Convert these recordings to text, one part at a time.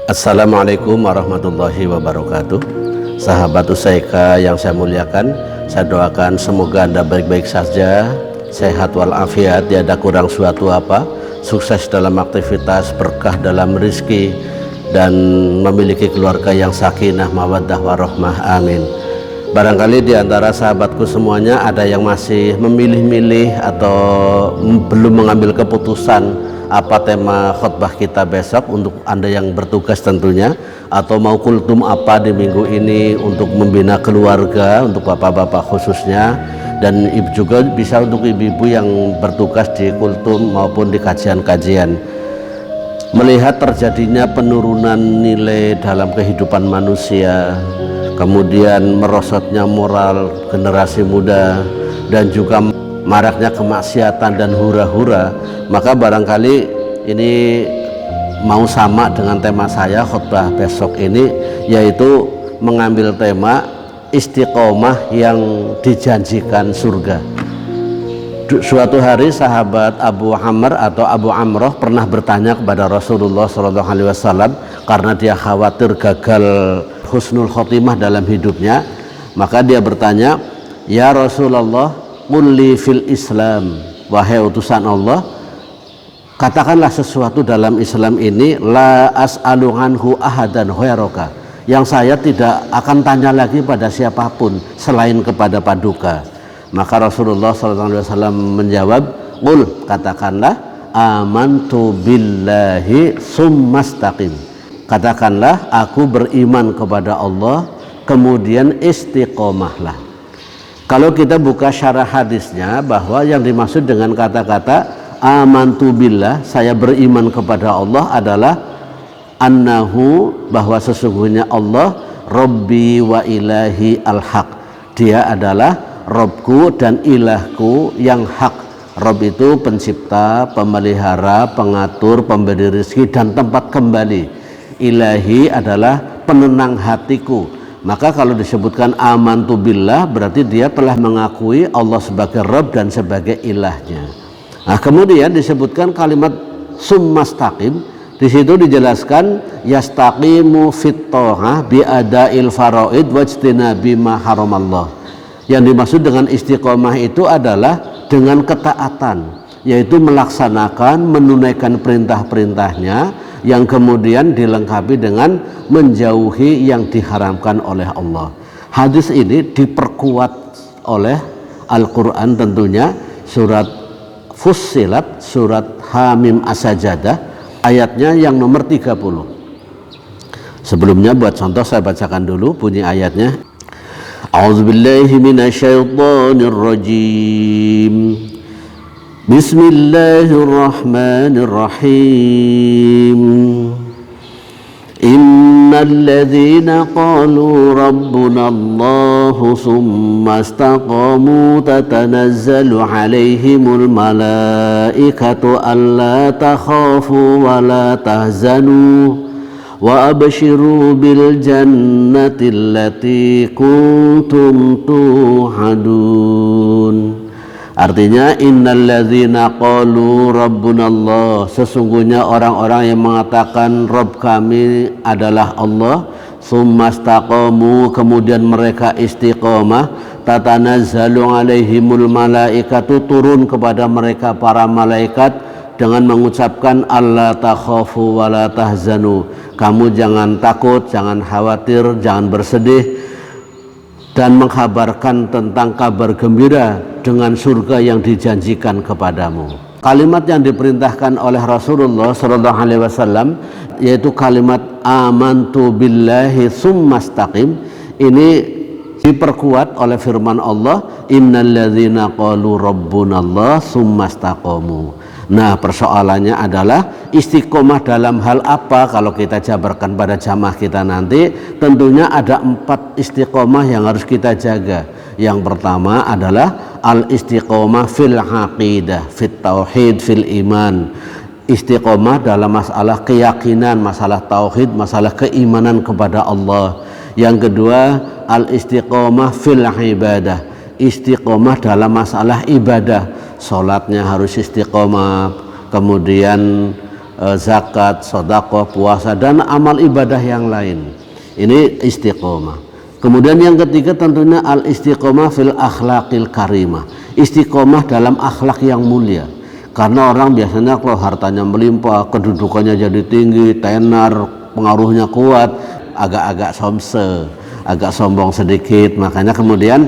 Assalamualaikum warahmatullahi wabarakatuh. Sahabat Usaika yang saya muliakan, saya doakan semoga Anda baik-baik saja, sehat walafiat, tiada kurang suatu apa, sukses dalam aktivitas, berkah dalam rezeki, dan memiliki keluarga yang sakinah, mawaddah warahmah, amin. Barangkali di antara sahabatku semuanya ada yang masih memilih-milih atau belum mengambil keputusan apa tema khutbah kita besok, untuk Anda yang bertugas tentunya, atau mau kultum apa di minggu ini untuk membina keluarga, untuk bapak-bapak khususnya, dan juga bisa untuk ibu-ibu yang bertugas di kultum maupun di kajian-kajian. Melihat terjadinya penurunan nilai dalam kehidupan manusia, kemudian merosotnya moral generasi muda, dan juga maraknya kemaksiatan dan hura-hura, maka barangkali ini mau sama dengan tema saya khutbah besok ini, yaitu mengambil tema istiqomah yang dijanjikan surga. Suatu hari sahabat Abu Amr atau Abu Amroh pernah bertanya kepada Rasulullah SAW karena dia khawatir gagal husnul khotimah dalam hidupnya. Maka dia bertanya, "Ya Rasulullah, qulli fil Islam," wahai utusan Allah, katakanlah sesuatu dalam Islam ini, la as'alu anhu ahadan ghairaka, yang saya tidak akan tanya lagi pada siapapun selain kepada Paduka. Maka Rasulullah SAW menjawab, qul, katakanlah, amantu billahi summastaqim, katakanlah aku beriman kepada Allah, kemudian istiqomahlah. Kalau kita buka syarah hadisnya, bahwa yang dimaksud dengan kata-kata amantu billah, saya beriman kepada Allah, adalah annahu, bahwa sesungguhnya Allah Rabbi wa ilahi al-haq, dia adalah Robku dan ilahku yang hak. Rob itu pencipta, pemelihara, pengatur, pemberi rezeki dan tempat kembali. Ilahi adalah penenang hatiku. Maka kalau disebutkan amantu billah, berarti dia telah mengakui Allah sebagai Rabb dan sebagai ilahnya. Nah, kemudian disebutkan kalimat summastaqim. Di situ dijelaskan yastaqimu fit tha'ah bi ada'il faraid wajtinabi ma haramallah. Yang dimaksud dengan istiqomah itu adalah dengan ketaatan, yaitu melaksanakan, menunaikan perintah-perintahnya, yang kemudian dilengkapi dengan menjauhi yang diharamkan oleh Allah. Hadis ini diperkuat oleh Al-Quran tentunya, surat Fussilat, surat Hamim As-Sajadah, ayatnya yang nomor 30. Sebelumnya buat contoh saya bacakan dulu bunyi ayatnya. A'udzubillahi minasyaitonirrajim. Bismillahirrahmanirrahim. Innal ladzina qalu rabbuna Allahu tsumma istaqamu tatanazzalu 'alaihimul malaikatu alla takhafu wa la tahzanu wa abshiru bil jannati allati kuntum tu'adun. Artinya, innal ladzina qalu rabbunallah, sesungguhnya orang-orang yang mengatakan Rabb kami adalah Allah, summastaqamu, kemudian mereka istiqomah, tatanazzalu alaihimul malaikatu, turun kepada mereka para malaikat dengan mengucapkan alla takhafu wa la tahzanu, kamu jangan takut, jangan khawatir, jangan bersedih, dan mengkabarkan tentang kabar gembira dengan surga yang dijanjikan kepadamu. Kalimat yang diperintahkan oleh Rasulullah SAW, yaitu kalimat amantu billahi summastaqim, ini diperkuat oleh firman Allah, innal ladzina qalu rabbunallah summastaqamu. Nah, persoalannya adalah istiqomah dalam hal apa? Kalau kita jabarkan pada jamaah kita nanti, tentunya ada 4 istiqomah yang harus kita jaga. Yang pertama adalah al-istiqomah fil aqidah, fit tauhid, fil iman. Istiqomah dalam masalah keyakinan, masalah tauhid, masalah keimanan kepada Allah. Yang kedua, al-istiqomah fil ibadah, istiqomah dalam masalah ibadah. Sholatnya harus istiqomah, kemudian zakat, sedekah, puasa dan amal ibadah yang lain. Ini istiqomah. Kemudian yang ketiga tentunya al istiqomah fil akhlaqil karimah. Istiqomah dalam akhlak yang mulia. Karena orang biasanya kalau hartanya melimpah, kedudukannya jadi tinggi, tenar, pengaruhnya kuat, agak-agak somse, agak sombong sedikit. Makanya kemudian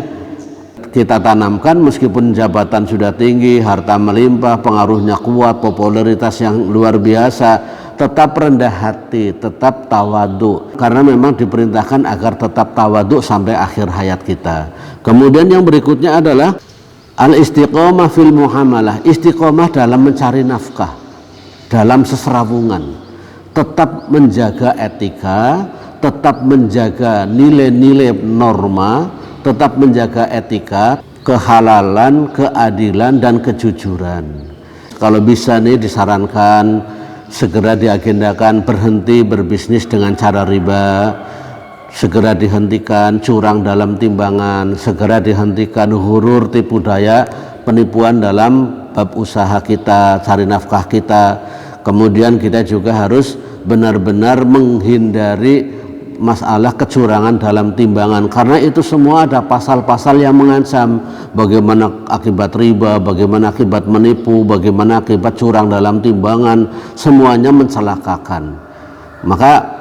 kita tanamkan meskipun jabatan sudah tinggi, harta melimpah, pengaruhnya kuat, popularitas yang luar biasa, tetap rendah hati, tetap tawadu. Karena memang diperintahkan agar tetap tawadu sampai akhir hayat kita. Kemudian yang berikutnya adalah al-istiqomah fil muhamalah, istiqomah dalam mencari nafkah, dalam seserawungan, tetap menjaga etika, tetap menjaga nilai-nilai norma, tetap menjaga etika, kehalalan, keadilan, dan kejujuran. Kalau bisa nih disarankan segera diagendakan berhenti berbisnis dengan cara riba, segera dihentikan curang dalam timbangan, segera dihentikan hurur, tipu daya, penipuan dalam bab usaha kita, cari nafkah kita. Kemudian kita juga harus benar-benar menghindari masalah kecurangan dalam timbangan, karena itu semua ada pasal-pasal yang mengancam bagaimana akibat riba, bagaimana akibat menipu, bagaimana akibat curang dalam timbangan, semuanya mencelakakan. Maka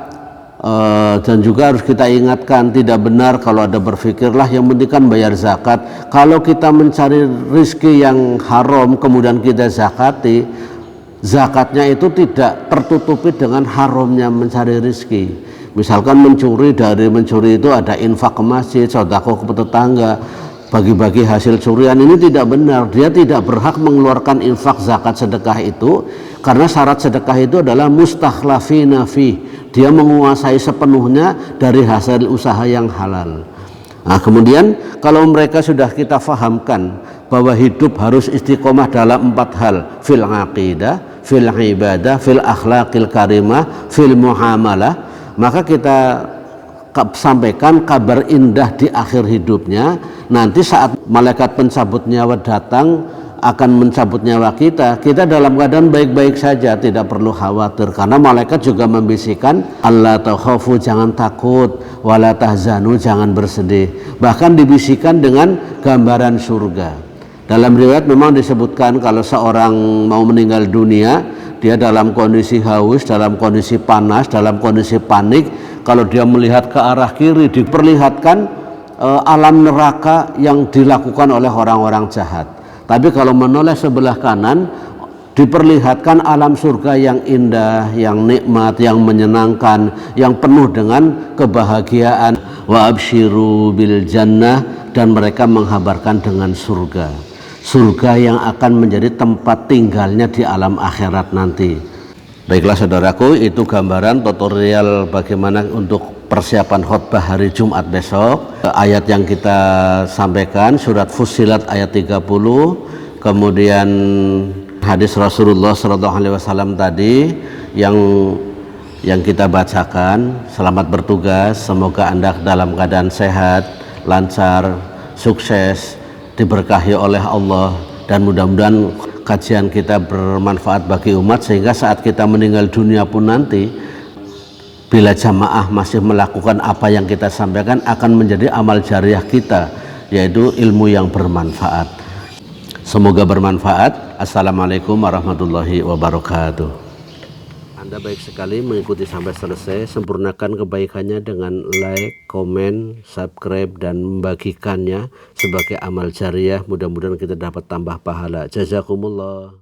dan juga harus kita ingatkan, tidak benar kalau ada berpikirlah yang penting kan bayar zakat. Kalau kita mencari rizki yang haram kemudian kita zakati, zakatnya itu tidak tertutupi dengan haramnya mencari rizki. Misalkan mencuri, dari mencuri itu ada infak ke masjid, sedekah ke tetangga, bagi-bagi hasil curian, ini tidak benar. Dia tidak berhak mengeluarkan infak, zakat, sedekah itu, karena syarat sedekah itu adalah mustakhlafina fi, dia menguasai sepenuhnya dari hasil usaha yang halal. Nah, kemudian kalau mereka sudah kita fahamkan bahwa hidup harus istiqomah dalam 4 hal, fil aqidah, fil ibadah, fil akhlaqil karimah, fil muhamalah, maka kita sampaikan kabar indah di akhir hidupnya. Nanti saat malaikat pencabut nyawa datang akan mencabut nyawa kita, kita dalam keadaan baik-baik saja, tidak perlu khawatir, karena malaikat juga membisikkan alla takhafu, jangan takut, wala tahzanu, jangan bersedih. Bahkan dibisikkan dengan gambaran surga. Dalam riwayat memang disebutkan kalau seorang mau meninggal dunia, dia dalam kondisi haus, dalam kondisi panas, dalam kondisi panik, kalau dia melihat ke arah kiri diperlihatkan alam neraka yang dilakukan oleh orang-orang jahat. Tapi kalau menoleh sebelah kanan diperlihatkan alam surga yang indah, yang nikmat, yang menyenangkan, yang penuh dengan kebahagiaan. Wa absyiru bil jannah, dan mereka menghabarkan dengan surga. Surga yang akan menjadi tempat tinggalnya di alam akhirat nanti. Baiklah saudaraku, itu gambaran tutorial bagaimana untuk persiapan khutbah hari Jumat besok. Ayat yang kita sampaikan surat Fussilat ayat 30, kemudian hadis Rasulullah SAW tadi yang kita bacakan. Selamat bertugas, semoga Anda dalam keadaan sehat, lancar, sukses, diberkahi oleh Allah, dan mudah-mudahan kajian kita bermanfaat bagi umat, sehingga saat kita meninggal dunia pun nanti, bila jamaah masih melakukan apa yang kita sampaikan, akan menjadi amal jariah kita, yaitu ilmu yang bermanfaat. Semoga bermanfaat. Assalamualaikum warahmatullahi wabarakatuh. Anda baik sekali mengikuti sampai selesai. Sempurnakan kebaikannya dengan like, komen, subscribe, dan membagikannya sebagai amal jariah. Mudah-mudahan kita dapat tambah pahala. Jazakumullah.